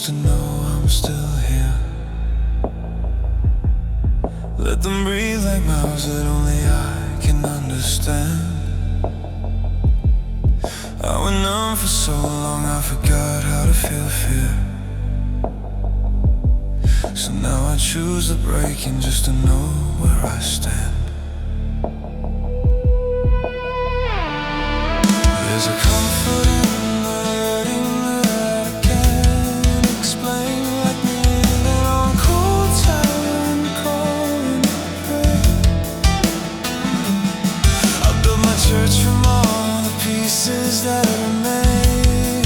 to know I'm still here. Let them breathe like mouths that only I can understand. I went numb for so long I forgot how to feel fear. So now I choose the breaking just to know where I stand. There's a comfort in the hurting that I can't explain, like me living on cold tile and calling it rain. I built my church from all the pieces that remain,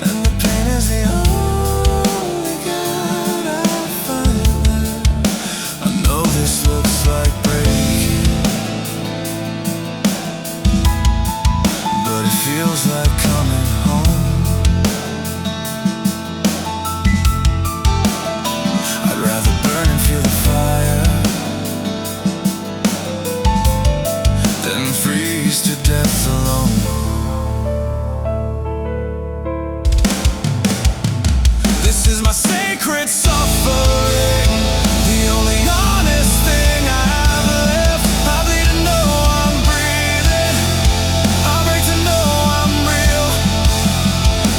and the pain is the only God I find there. I know this looks like breaking, but it feels like coming home. I'd rather burn and feel the fire than freeze to death alone. This is my sacred suffering, the only honest thing I have left. I bleed to know I'm breathing, I break to know I'm real.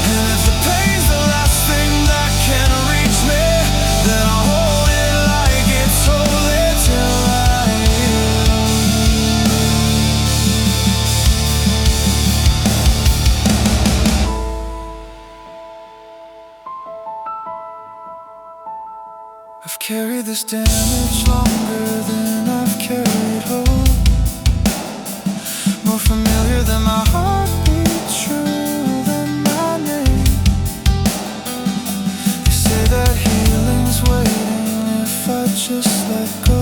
And if the pain's the last thing that can reach me, then I'll hold it like it's holy till I heal. I've carried this damage longer than I've carried hope. More familiar than my heartbeat, truer than my name. They say that healing's waiting if I just let go,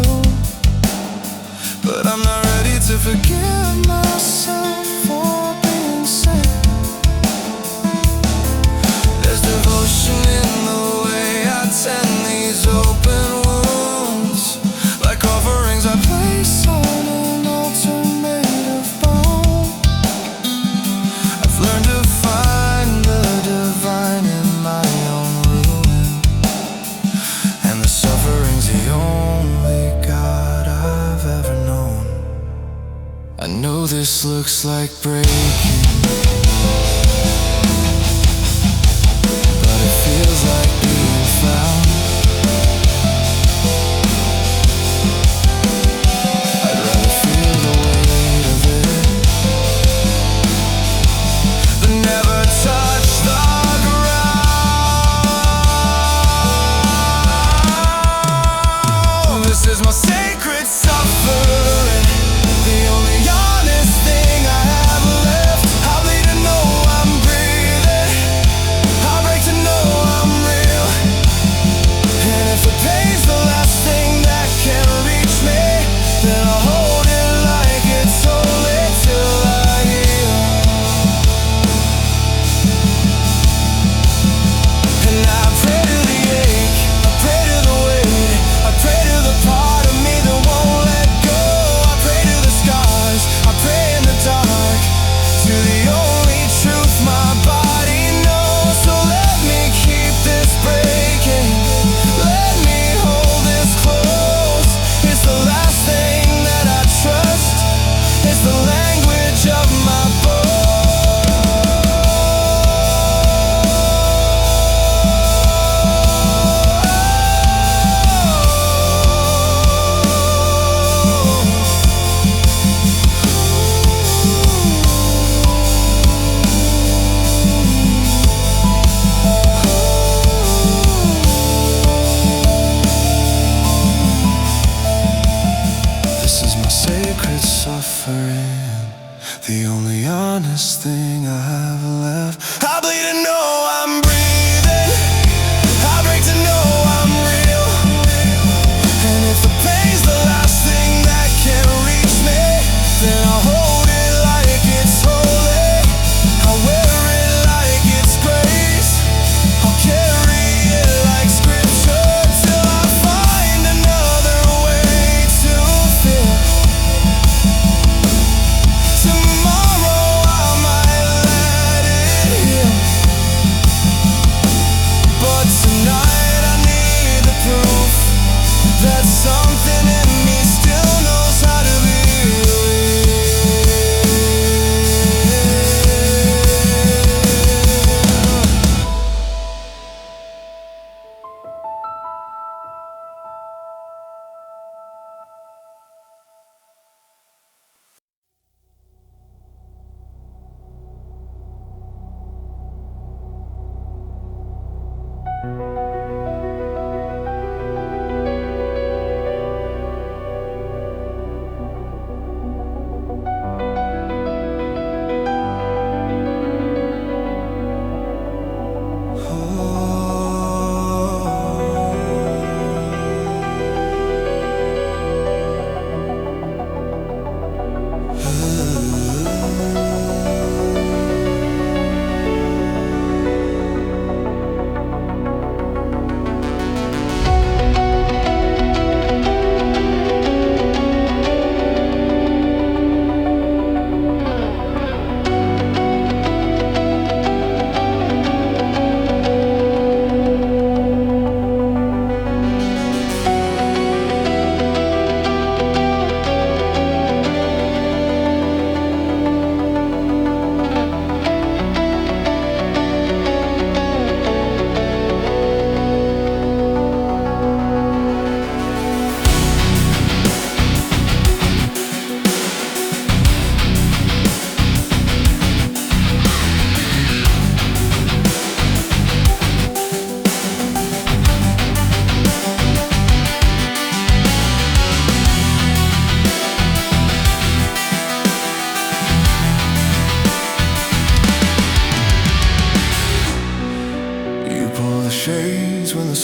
but I'm not ready to forgive myself for being sane. There's devotion in the way I tend these open wounds, like offerings I place on an altar made of bone. I've learned to find the divine in my own ruin, and the suffering's the only God I've ever known. I know this looks like breaking, but it feels like being found. I'd rather feel the weight of it than never touch the ground. This is my sacred suffering, the only honest thing I have left. I bleed to know I'm breathing, I break to know I'm real. And if the pain's the last thing that can reach me, then I'll hold it like it's holy till I heal. And I pray to the ache, I pray to the weight, I pray to the part of me that won't let go. I pray to the scars, I pray in the dark, to the only truth my body knows. So let me keep this breaking, let me hold this close. It's the last thing that I trust, it's the language of my This is my sacred suffering, the only honest thing I have left. I bleed to know I'm breathing, I break to know I'm real. And if the pain's the last thing that can reach me, then I'll hold it like it's holy, I'll wear it like it's grace, I'll carry it like scripture till I find another way to feel. Tomorrow I might let it heal.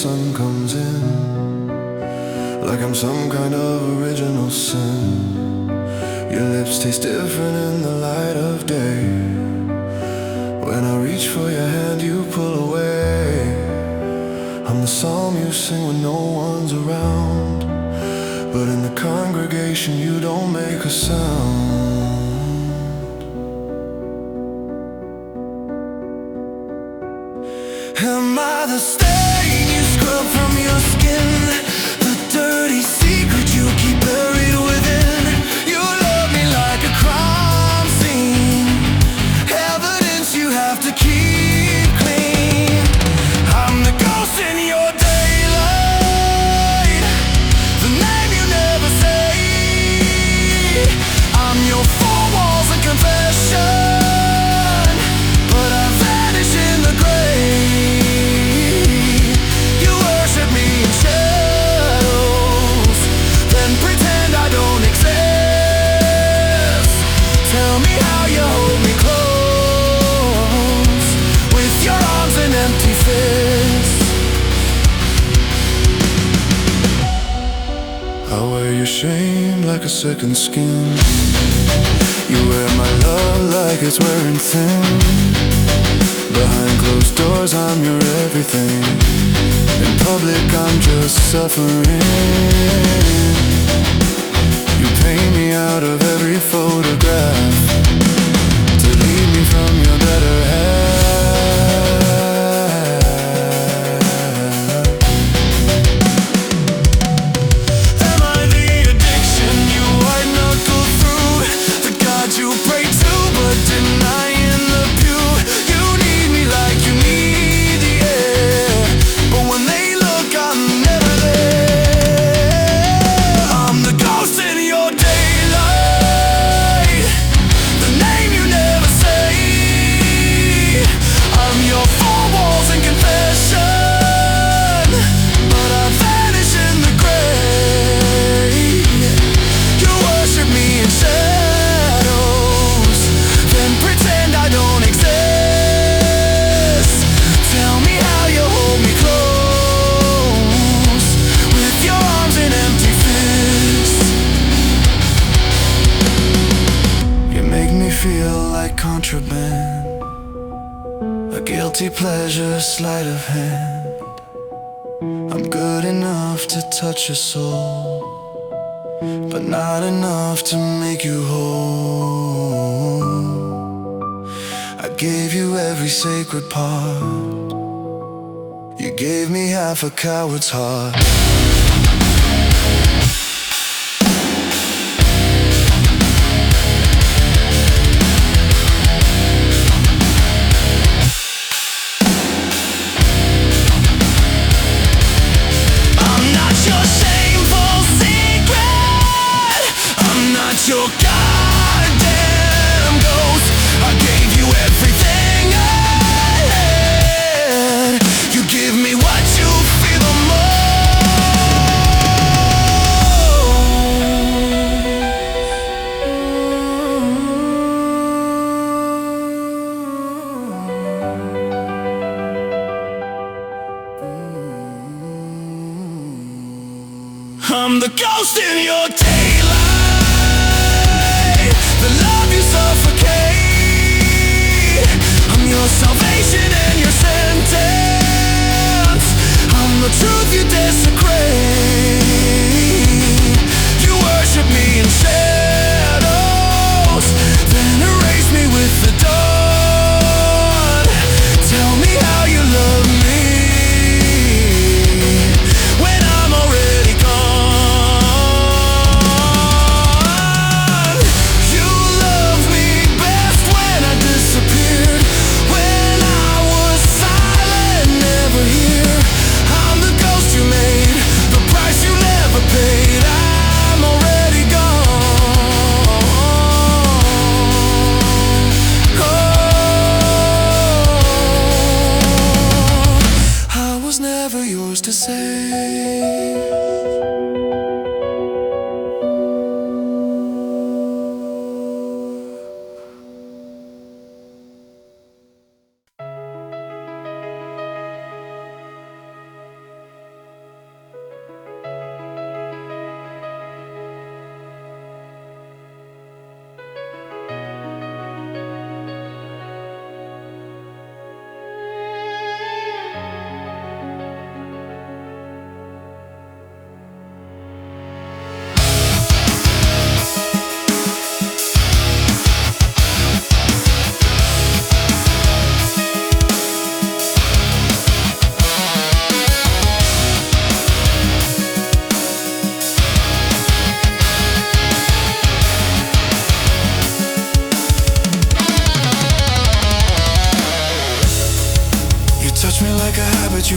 sun comes in, like I'm some kind of original sin. Your lips taste different in the light of day. When I reach for your hand, you pull away. I'm the psalm you sing when no one's around, but in the congregation you don't make a sound. Am I the stain you scrub from your skin? The dirty secret you keep buried within? You love me like a crime scene, evidence you have to keep clean. I'm the ghost in your daylight, the name you never say. I'm your four walls and confession, but I vanish in the grave. You worship me in shadows, then pretend I don't exist. Tell me how you hold me close with your arms and empty fists. I wear your shame like a second skin. You wear my love like it's wearing thin. Behind closed doors I'm your everything. In public I'm just suffering. You paint me out of every photograph to lead me from your better half. Am I the addiction you white knuckle through? The God you pray to but deny in the pew? You need me like you need the air, but when they look I'm never there. I'm the ghost in your daylight, the name you never say. I'm your four walls and confession, but I vanish in the grave. You worship me in shadows, then pretend I don't exist. Tell me how you hold me close with your arms and empty fists. You make me feel like contraband, a guilty pleasure, sleight of hand. I'm good enough to touch your soul, but not enough to make you whole. I gave you every sacred part, you gave me half a coward's heart. I'm not your shameful secret, I'm not your goddamn ghost. I gave you everything I had. You give me what you feel the most. I'm the ghost in your daylight, the love you suffocate. I'm your salvation and your sentence. I'm the truth you desecrate. You worship me in shadows, then erase me with the dawn. Tell me how you love me when I'm already gone. You loved me best when I disappeared, when I was silent, never here. I'm the ghost you made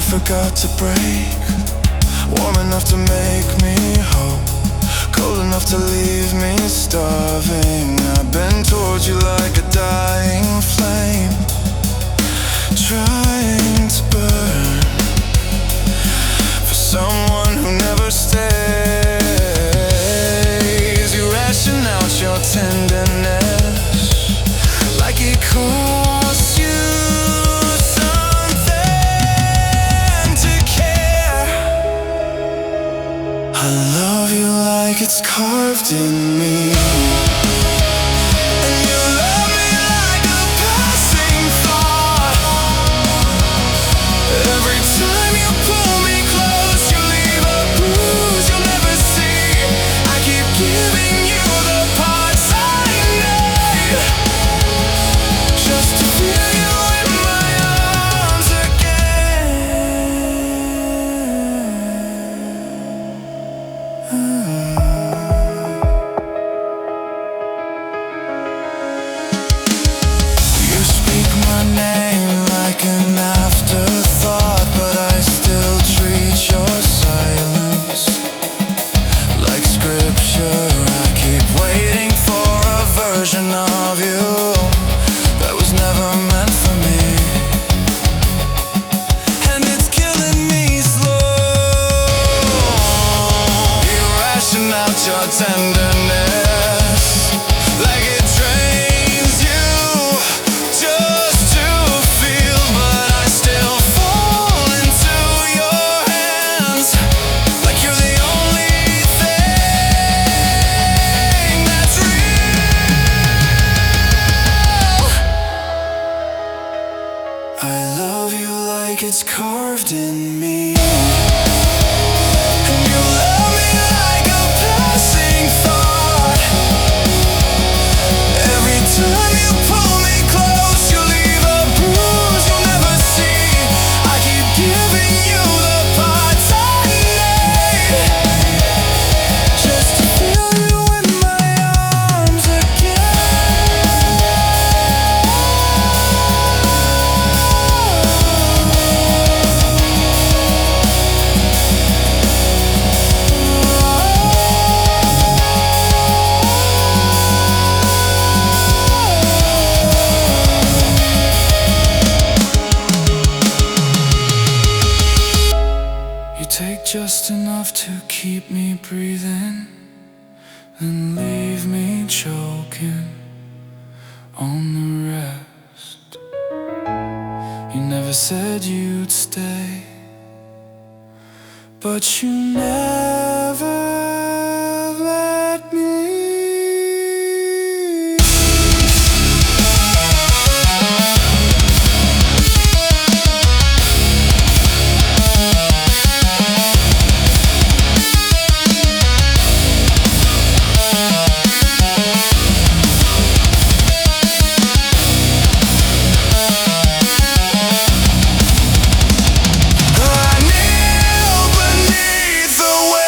forgot to break, warm enough to make me whole, cold enough to leave me starving. I've been towards you like a dying flame, trying to burn for someone who never stays. You ration out your tenderness like it costs you something to care. I love you like it's carved in me, and you love me like a passing thought. Every time you pull me close, you leave a bruise you'll never see. I keep giving you the parts I need, just to feel you in my arms again. You speak my name like an afterthought, but I still treat your silence like scripture. I keep waiting for a version of you that was never meant for me, and it's killing me slow. You ration out your tenderness like it drains you just to feel, but I still fall into your hands like you're the only thing that's real. I love you like it's carved in me, and you love me like a passing thought. Every time you pull me close, you leave a bruise you'll never see. I keep giving you the parts I need, just to feel you in my arms again. You take just enough to keep me breathing, then leave me choking on the rest. You never said you'd stay, but you never let me. I kneel beneath the weight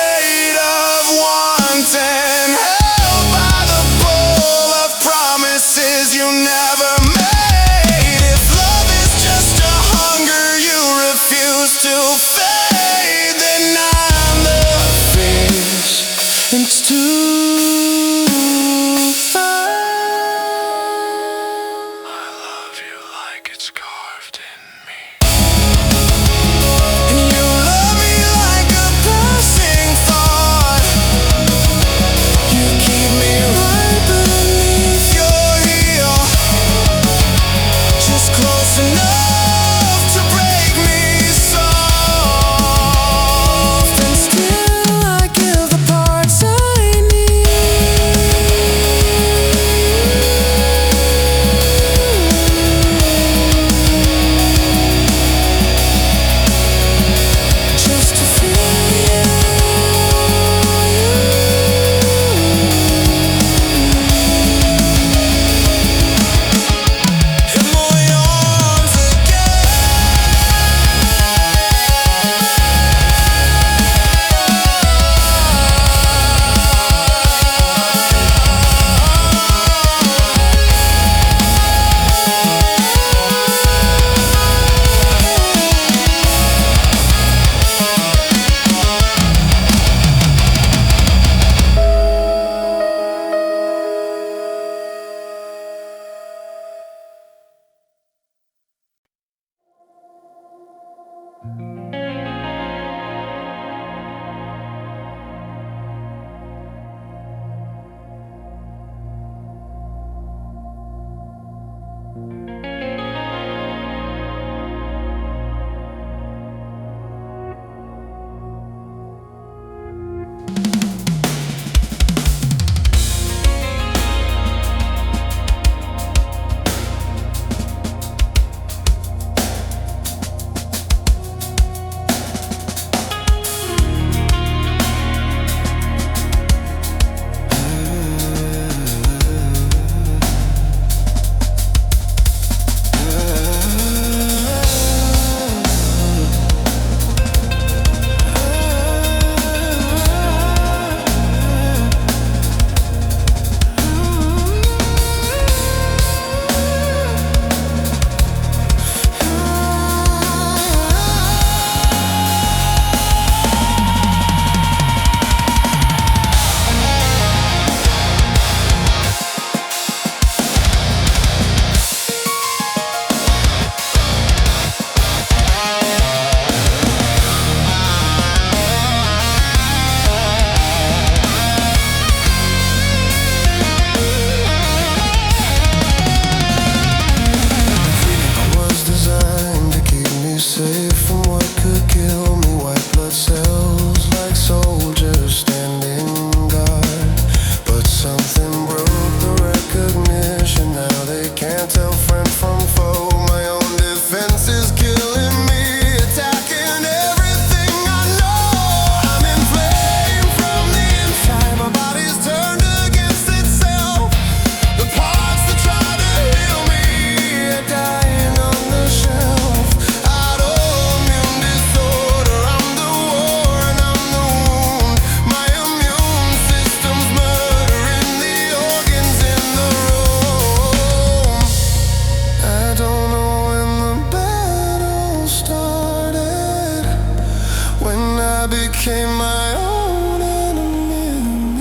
became my own enemy.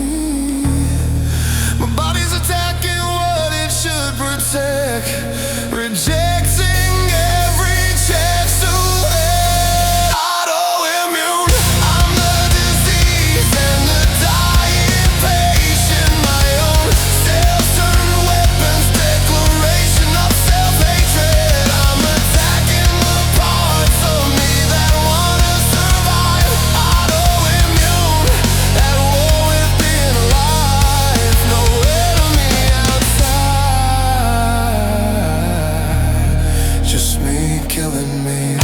My body's attacking what it should protect, rejecting every chance to end. Autoimmune, I'm the disease and the dying patient. My own self-turned weapons, declaration of self-hatred. I'm attacking the parts of me that wanna survive. Autoimmune, at war with being alive. No enemy outside, just me killing me.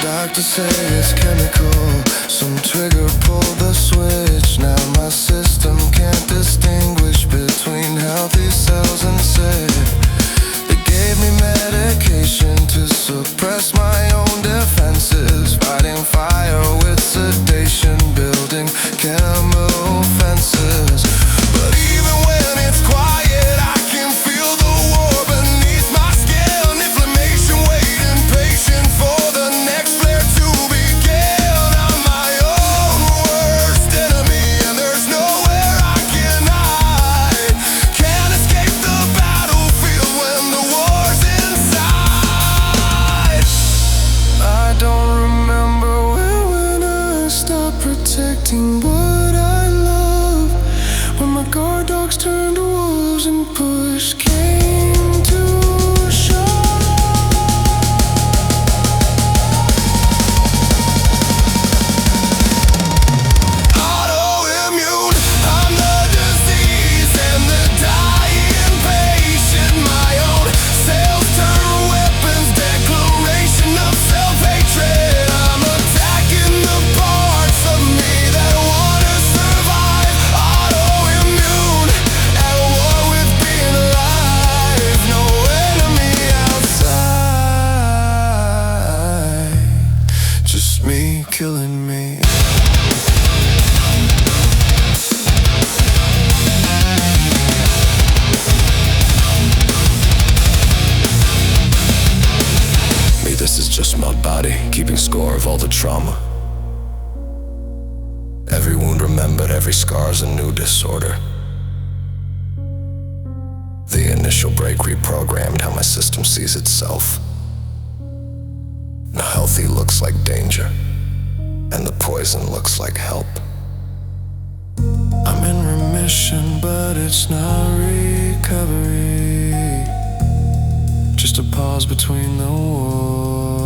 Doctors say it's chemical. Some trigger pulled the switch. Now my system can't distinguish between healthy cells and sick. They gave me medication to suppress my own defenses, fighting fire with sedation, building chemical fences. But even when it's quiet, I can feel the war beneath my skin. Inflammation, waiting patient for the next flare to begin. I'm my own worst enemy, and there's nowhere I can hide. Can't escape the battlefield when the war's inside. I don't remember when I stopped protecting what I love. When my guard dogs turned to wolves and push came to shove. Autoimmune, I'm the disease and the dying patient. My own self-turned weapons, declaration of self-hatred. I'm attacking the parts of me that wanna survive. Autoimmune, at war with being alive. No enemy outside, just me killing me. Me, this is just my body, keeping score of all the trauma. Every wound remembered, every scar's a new disorder. The initial break reprogrammed how my system sees itself. Now healthy looks like danger. and the poison looks like help. I'm in remission, but it's not recovery. Just a pause between the wars.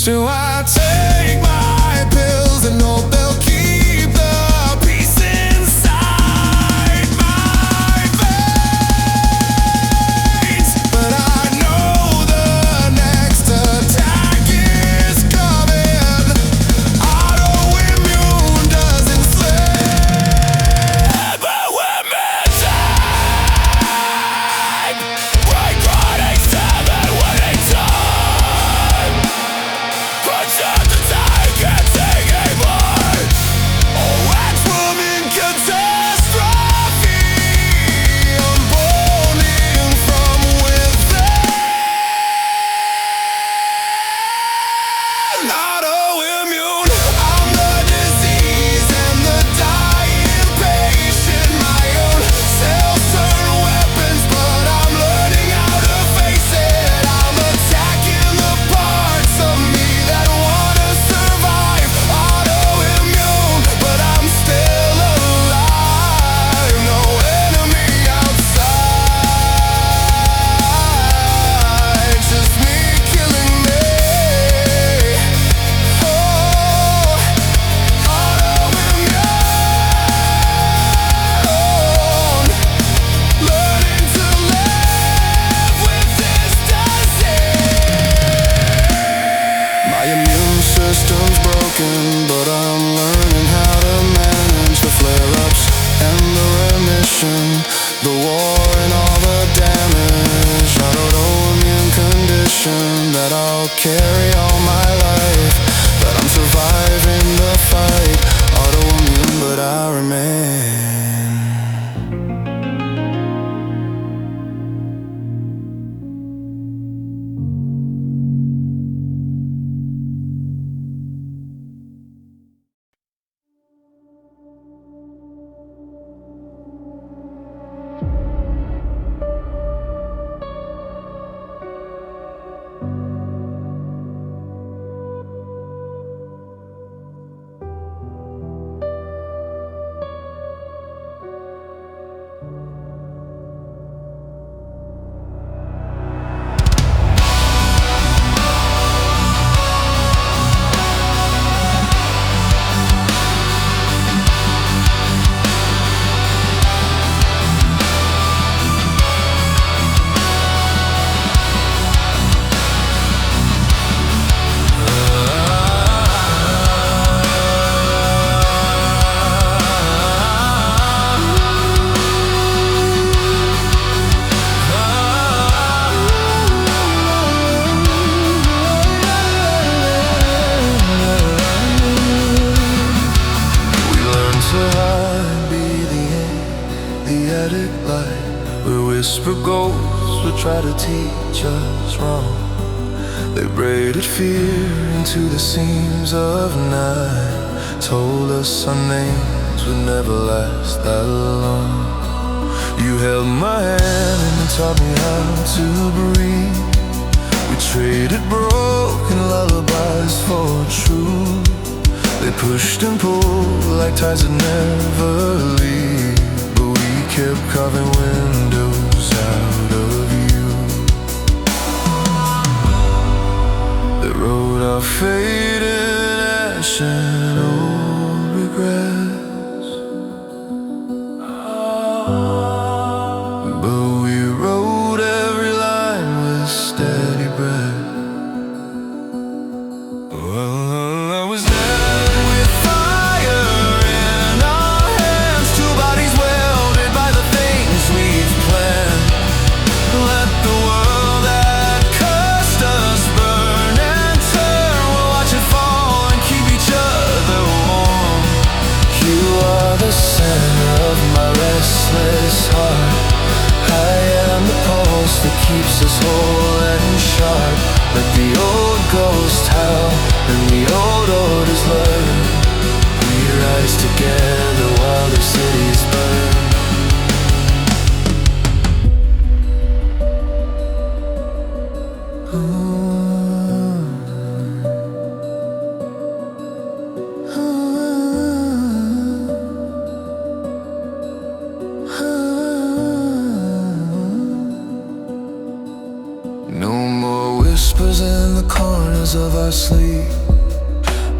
Do I take my pills and hope they'll keep the peace inside my veins? But I know the next attack is coming. Autoimmune doesn't slip, but we're missing. Break chronic seven winning time. Project attack and take a blood. Oh, ex-woman catastrophe. I'm mourning from within. Autoimmune, I'm the disease and the dying patient. My own cells turn weapons, but I'm learning how to face it. I'm attacking the parts of me that wanna survive. Autoimmune, but I'm still alive. No enemy outside, just me killing me. Oh, autoimmune, learning to live with this disease. My immune system's broken, but I'm learning how to manage the flare-ups and the remission, the war and all the damage. An autoimmune condition that I'll carry all my life, but I'm surviving the fight. Autoimmune, but I remain. Whisper ghosts would try to teach us wrong. They braided fear into the seams of night, told us our names would never last that long. You held my hand and taught me how to breathe. We traded broken lullabies for truth. They pushed and pulled like ties that never leave, but we kept carving windows out of you. They wrote our fate in ash and old regrets, but we wrote every line with steady breath. Well, I was dead with fire in our hands, two bodies welded by the things we've planned. Let the world that cursed us burn and turn. We'll watch it fall and keep each other warm. You are the center of my restless heart. I am the pulse that keeps us whole and sharp. Let the old ghost howl and the old orders learn. We rise together while the cities burn. corners of our sleep.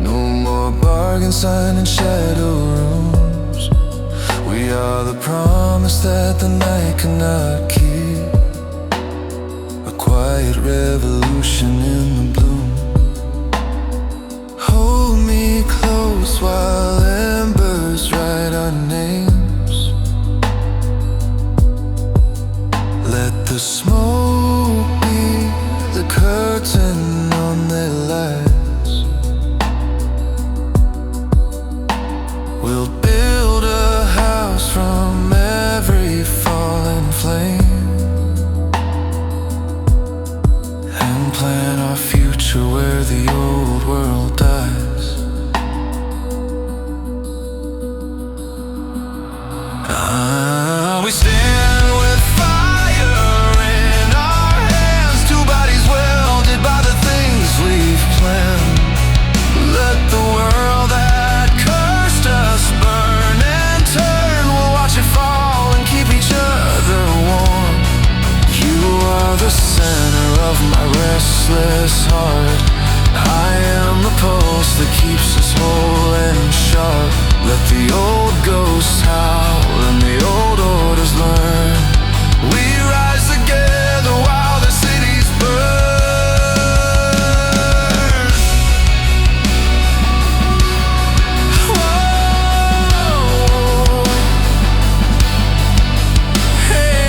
No more bargain signing shadow rooms. We are the promise that the night cannot keep. A quiet revolution in the bloom. Hold me close while embers write our names. Let the smoke be the curtain on their lives. We'll build a house from every fallen flame, and plan our future where the old world dies. We stand with fire in our hands, two bodies welded by the things we've planned. Let the world that cursed us burn and turn. We'll watch it fall and keep each other warm. You are the center of my restless heart. I am the pulse that keeps us whole and sharp. Let the old ghosts howl and the old orders learn. We rise together while the cities burn. Whoa. Hey.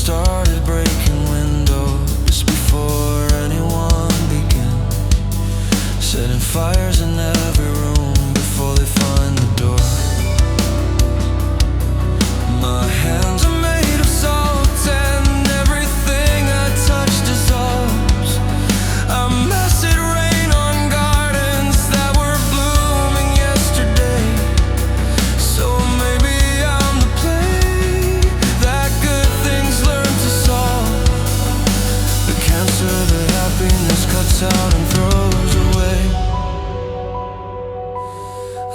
Started breaking windows before anyone began, setting fires in every room before they find the door. My hands are made of salt and everything I touch dissolves. I mess it rain on gardens that were blooming yesterday. So maybe I'm the plague that good things learn to solve, the cancer that happiness cuts out and throws away.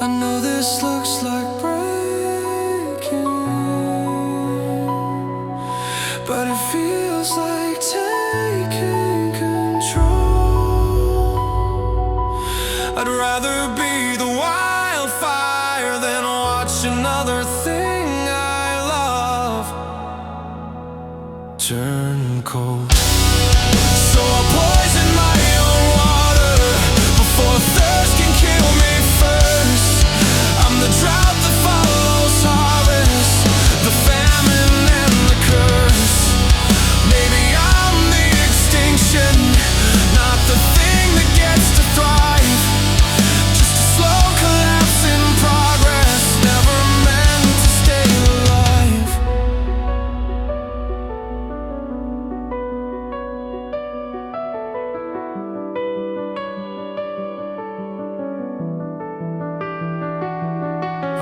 I know this looks like breaking, but it feels like taking control. I'd rather be the wildfire than watch another thing I love turn cold. So I poison my own water before thirst can kill me first. I'm the drought that follows harvest, the famine and the curse. Maybe I'm the extinction, not the thing that gets to thrive. Just a slow collapse in progress, never meant to stay alive.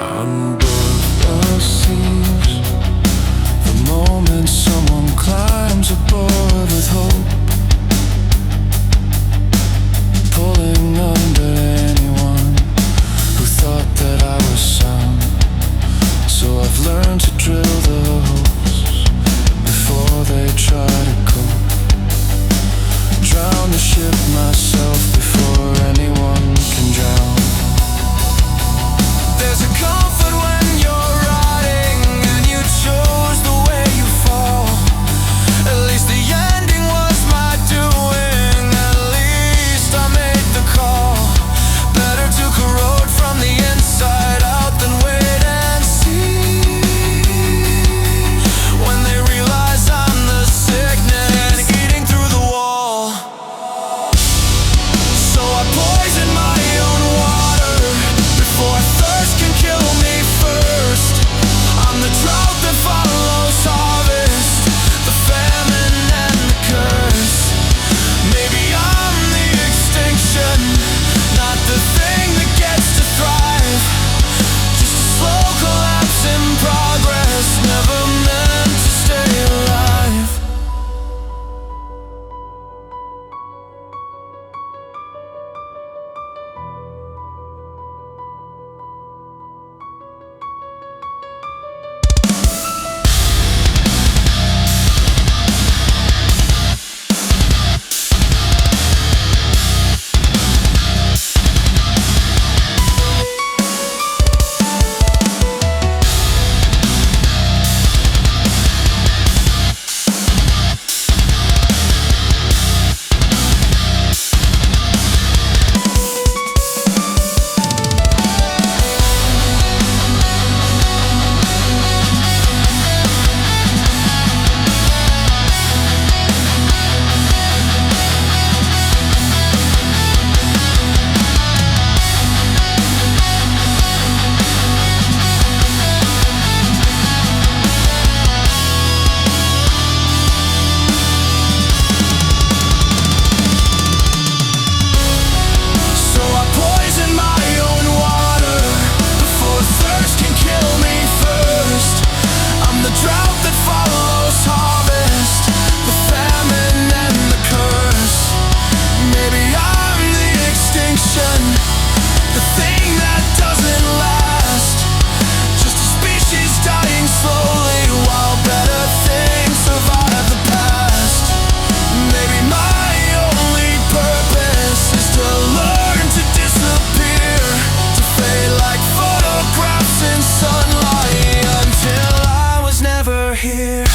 I'm above the seas, the moment someone climbs aboard with hope, pulling under anyone who thought that I was sound. So I've learned to drill the holes before they try to cope. Drown the ship myself before anyone can drown. There's a comfort when you're rotting and you chose the way you fall. At least the ending was my doing, at least I made the call. Better to corrode from the inside out than wait and see. When they realize I'm the sickness eating through the wall. So I poison my own water before thirst can kill me first. I'm the drought that follows harvest, the famine and the curse. Maybe I'm the extinction, not the thing that gets to thrive. Just a slow collapse in progress, never meant to stay alive. Here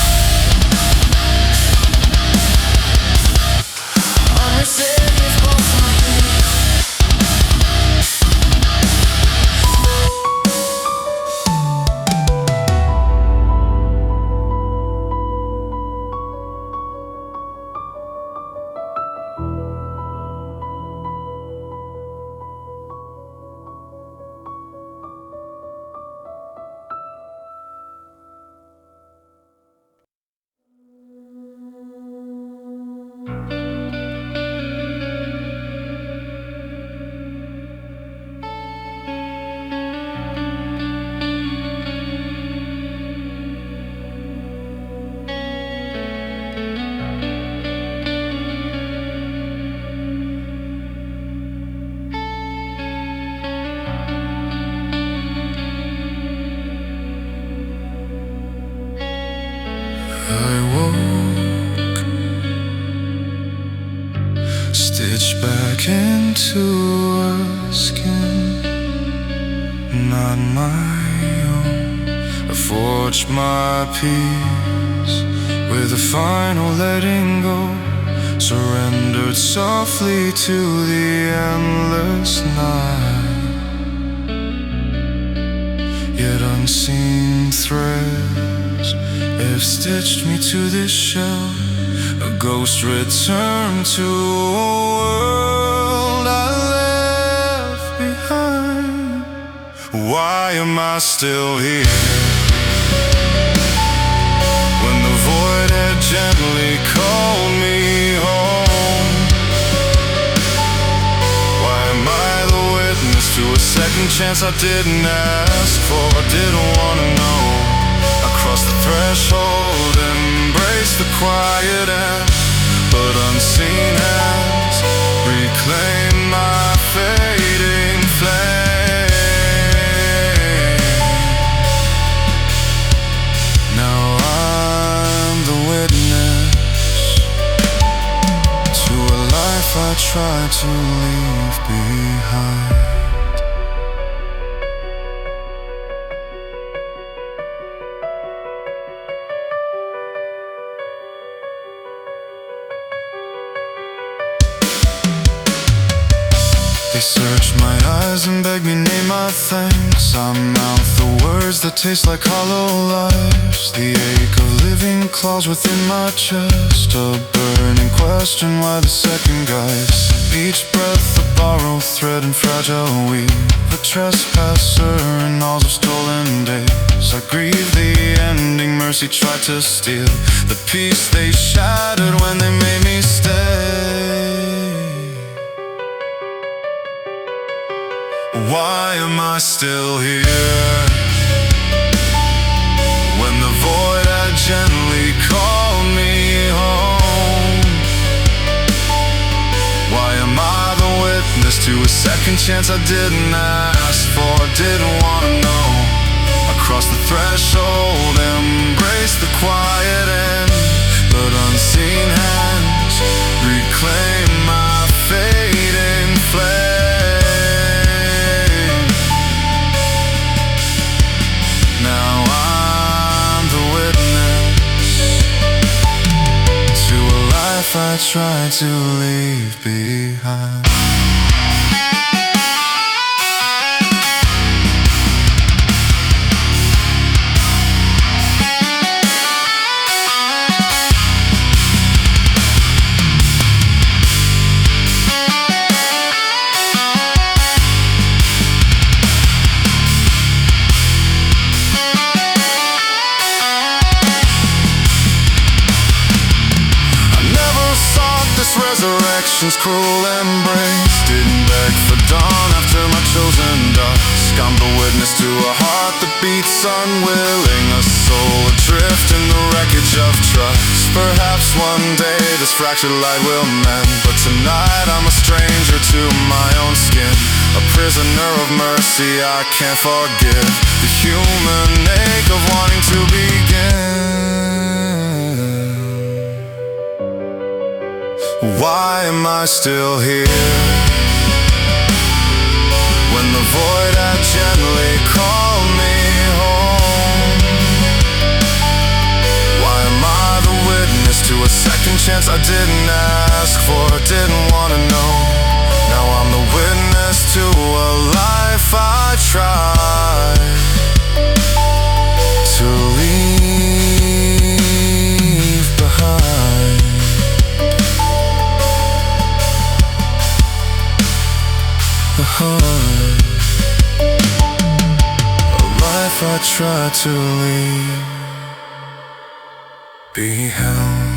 I woke, stitched back into a skin not my own. I forged my peace with a final letting go, surrendered softly to the endless night. Yet unseen threads have stitched me to this shell, a ghost returned to a world I left behind. Why am I still here? When the void had gently called me home, why am I the witness to a second chance I didn't ask for, didn't want to know? I crossed the threshold, embraced the quiet end, but unseen hands reclaim my fading flame. Now I'm the witness to a life I tried to leave behind. They search my eyes and beg me name my thanks. I mouth the words that taste like hollow lives. The ache of living claws within my chest, a burning question why the second guise. Each breath a borrowed thread and fragile weave, a trespasser in all of stolen days. I grieve the ending mercy tried to steal, the peace they shattered when they made me stay. Why am I still here? When the void had gently called me home, why am I the witness to a second chance I didn't ask for, didn't want to know? I crossed the threshold, embraced the quiet end, but unseen hands reclaim my fading flame. I tried to leave behind. Resurrection's cruel embrace didn't beg for dawn after my chosen dusk. I'm the witness to a heart that beats unwilling, a soul adrift in the wreckage of trust. Perhaps one day this fractured light will mend, but tonight I'm a stranger to my own skin, a prisoner of mercy I can't forgive, the human ache of wanting to begin. Why am I still here? When the void had gently called me home, why am I the witness to a second chance I didn't ask for, didn't want to know? Now I'm the witness to a life I tried to leave behind. A life I tried to leave behind.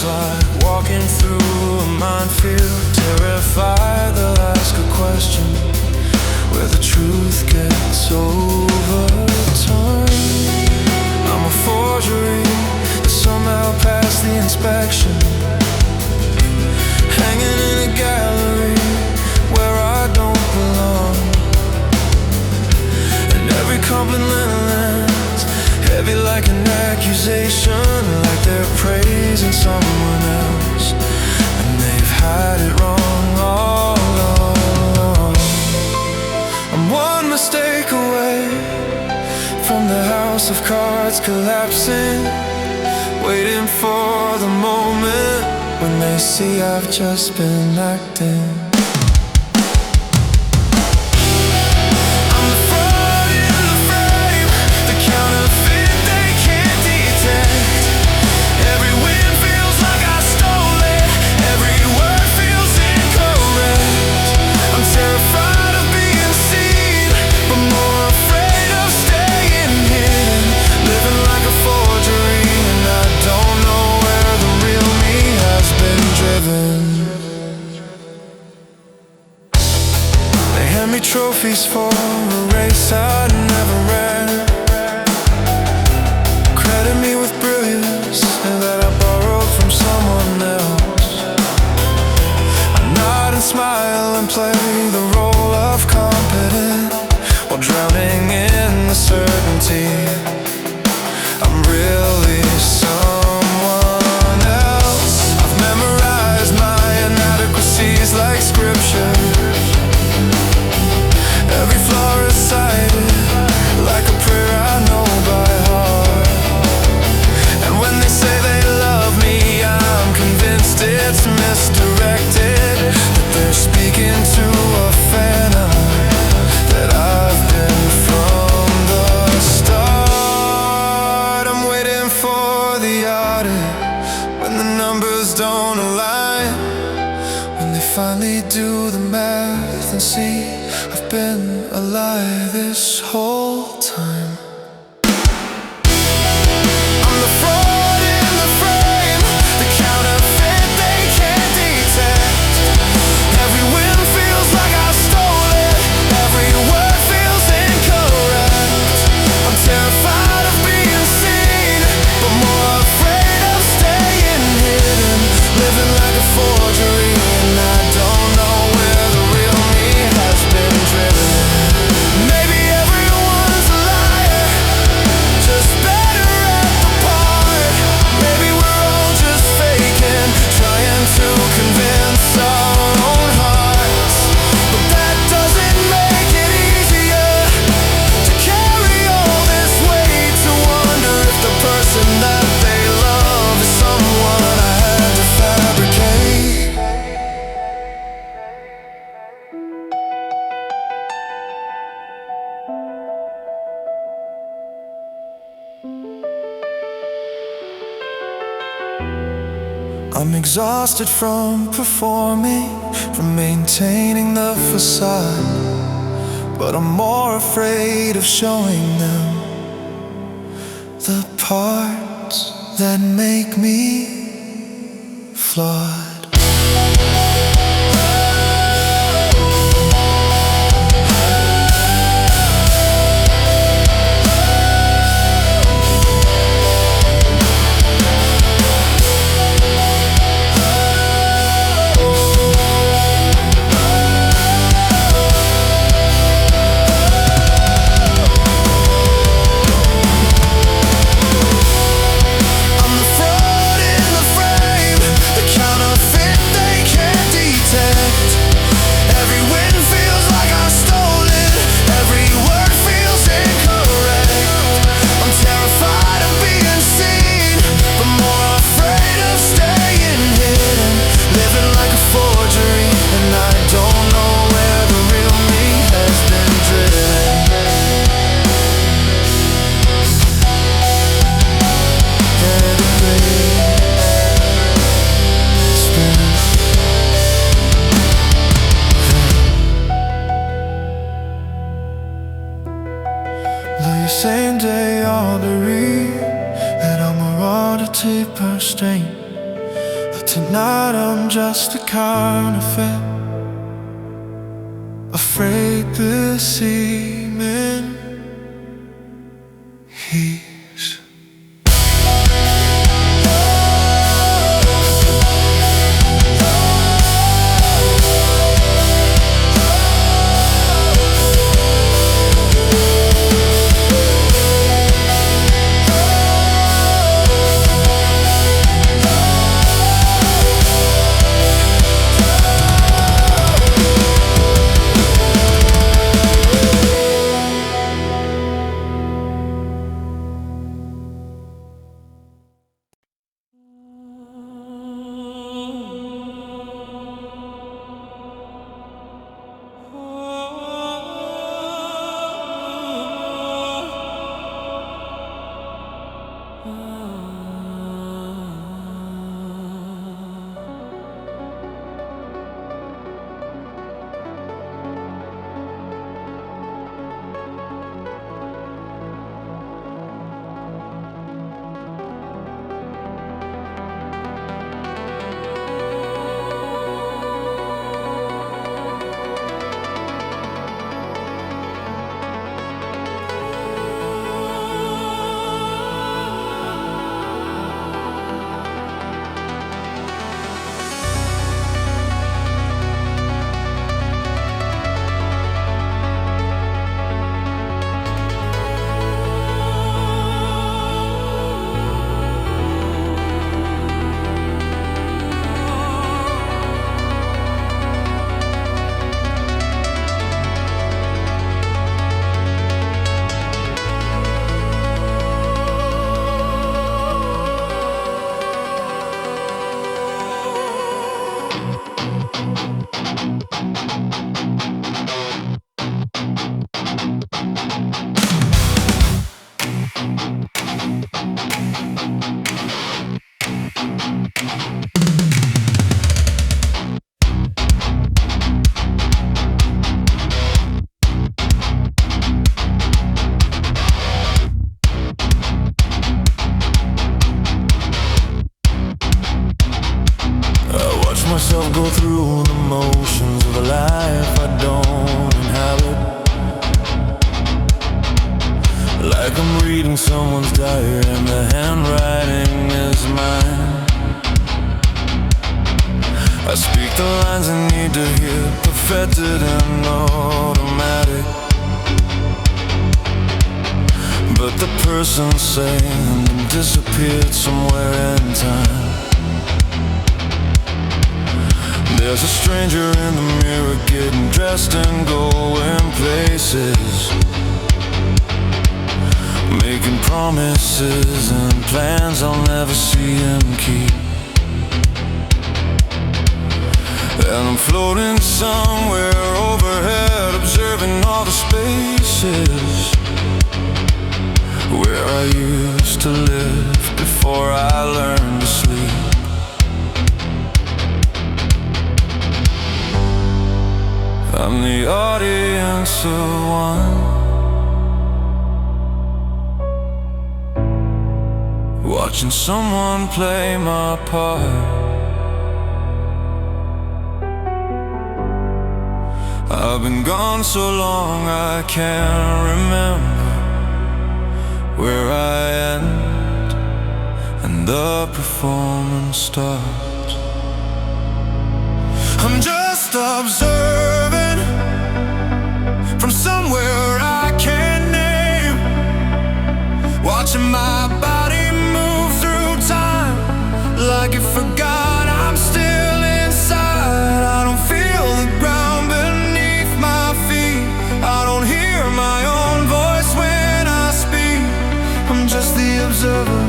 like walking through a minefield. Terrified they'll ask a question where the truth gets overturned. I'm a forgery that somehow passed the inspection, hanging in a gallery where I don't belong. And every compliment lands heavy like an accusation, like they're praising someone else, and they've had it wrong all along. I'm one mistake away from the house of cards collapsing, waiting for the moment when they see I've just been acting. Trophies for a race I never ran, credit me with brilliance that I borrowed from someone else. I nod and smile and play the role of competent, while drowning in the certainty I'm really someone else. I've memorized my inadequacies like scripture, every flaw recited like a prayer I know by heart. And when they say they love me, I'm convinced it's misdirected, that they're speaking to a phantom that I've been from the start. I'm waiting for the audit when the numbers don't align, when they finally do the math and see I've been alive this whole time. I'm the fraud in the frame, the counterfeit they can't detect. Every win feels like I stole it, every word feels incorrect. I'm terrified of being seen, but more afraid of staying hidden, living like a forgery, and I don't know where the real me has been driven. Maybe everyone's a liar, just better at the part. Maybe we're all just faking, trying to convince our own hearts. But that doesn't make it easier to carry all this weight, to wonder if the person that they love is someone I had to fabricate. I'm exhausted from performing, from maintaining the facade, but I'm more afraid of showing them the parts that make me flawed. Same day I'll read that I'm a raw to paper stain, tonight I'm just a counterfeit, afraid this evening he's myself go through the motions of a life I don't inhabit, like I'm reading someone's diary and the handwriting is mine. I speak the lines I need to hear, perfected and automatic, but the person saying them disappeared somewhere in time. There's a stranger in the mirror getting dressed and going places, making promises and plans I'll never see him keep. And I'm floating somewhere overhead, observing all the spaces where I used to live before I learned to sleep. I'm the audience of one, watching someone play my part. I've been gone so long I can't remember where I end and the performance starts. I'm just observing from somewhere I can't name, watching my body move through time like it forgot I'm still inside. I don't feel the ground beneath my feet, I don't hear my own voice when I speak. I'm just the observer,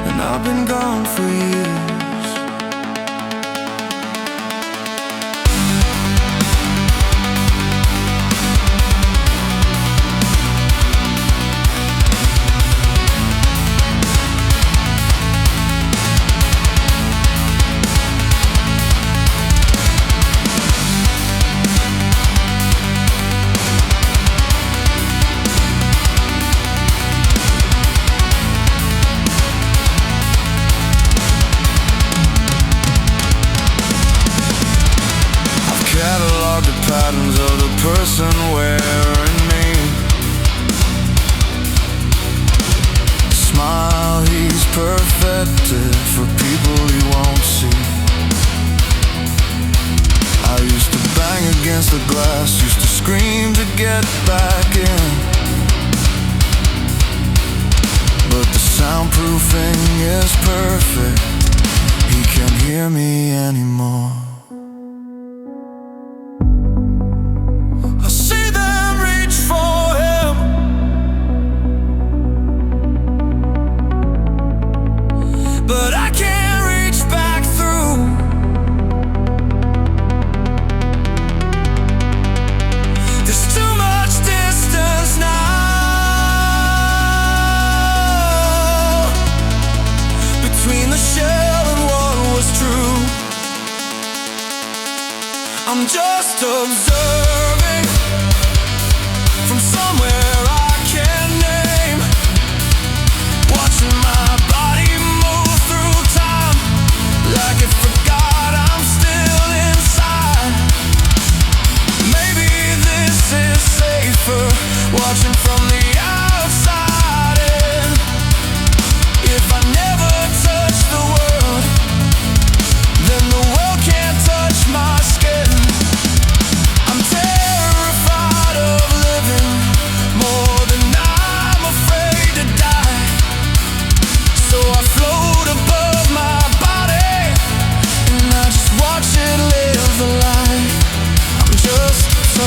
and I've been gone for years. perfected for people you won't see. I used to bang against the glass, used to scream to get back in, but the soundproofing is perfect. He can't hear me anymore. I see them reach for him, but I can't reach back through. There's too much distance now between the shell and what was true. I'm just observing from somewhere I can't name, watching my body move through time like it forgot I'm still inside. Maybe this is safer, watching from the outside in. If I never touch the world, then the world can't touch my skin. I'm terrified of living more than I'm afraid to die. So I float above my body and I just watch it live the life. I'm just a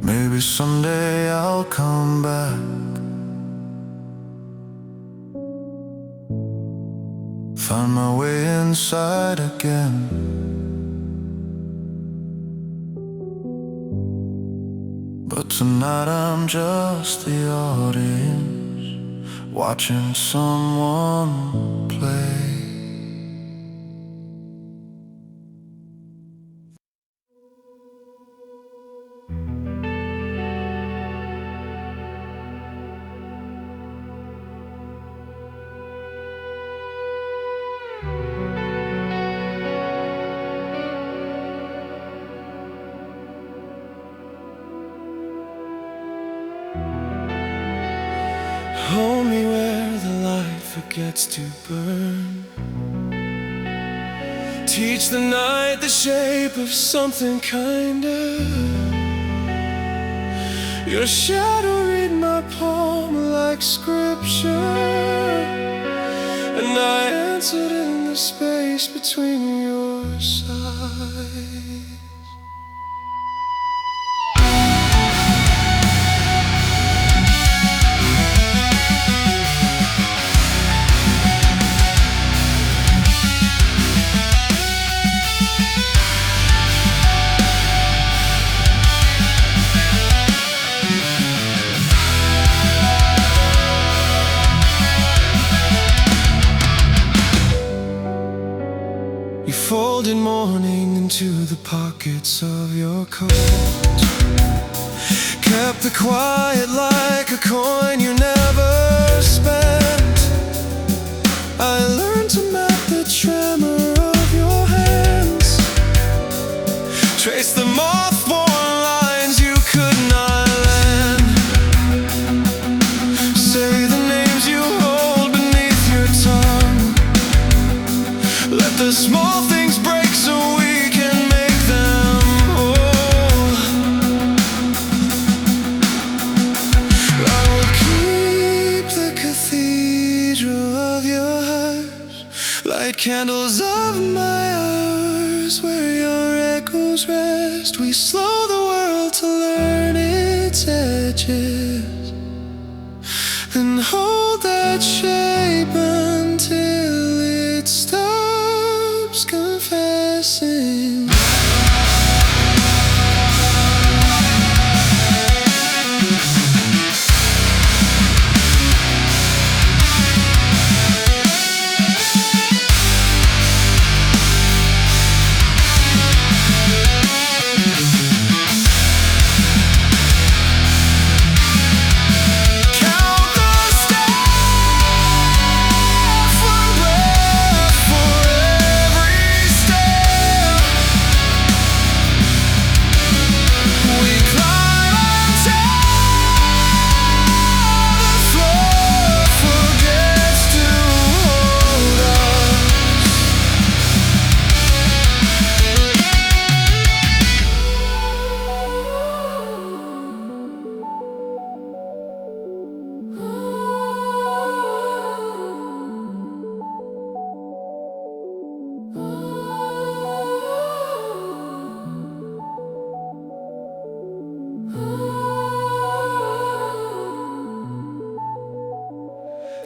maybe someday I'll come back, find my way inside again. But tonight I'm just the audience, watching someone play. Hold me where the light forgets to burn. Teach the night the shape of something kinder. Your shadow read my palm like scripture, and I answered in the space between your sides. You folded mourning into the pockets of your coat, kept the quiet like a coin you never spent. candles of my hours, where your echoes rest. We slow the world to learn its edges, then hold that shape until it stops confessing.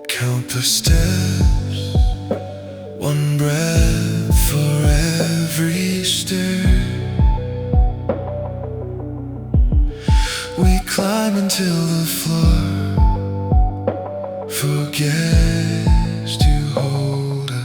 Count the steps, one breath for every stir. We climb until the floor forgets to hold us.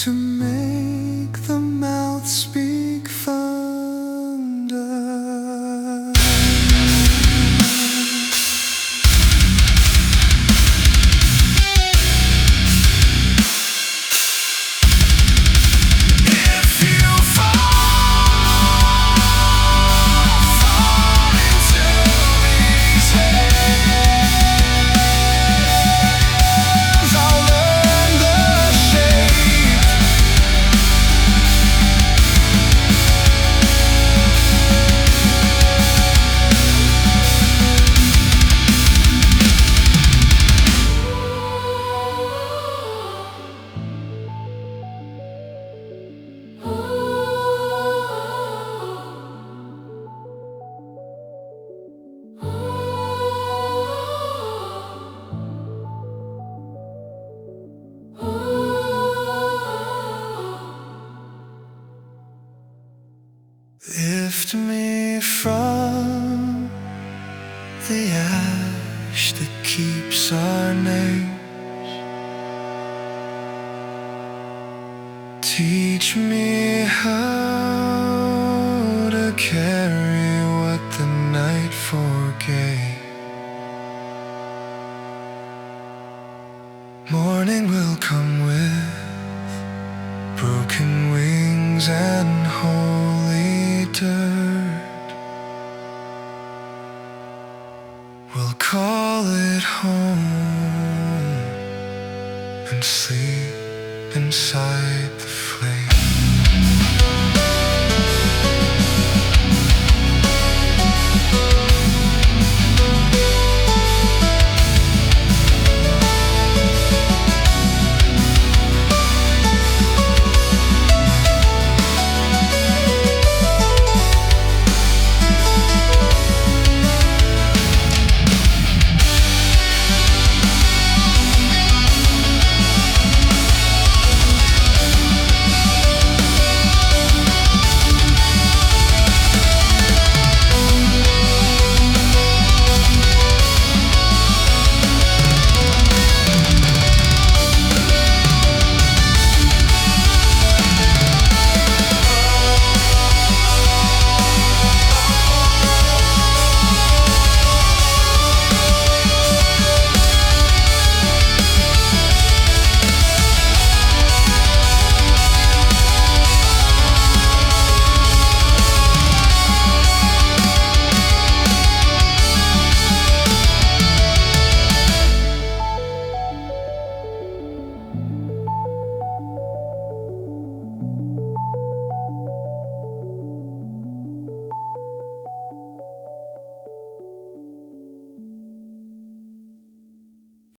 To make the mouth speak thunder. If you fall into these hands, I'll learn the shape. Lift me from the ash that keeps our names. Teach me how to carry what the night forgave. Morning will come with broken wings and holy dirt. We'll call it home and sleep inside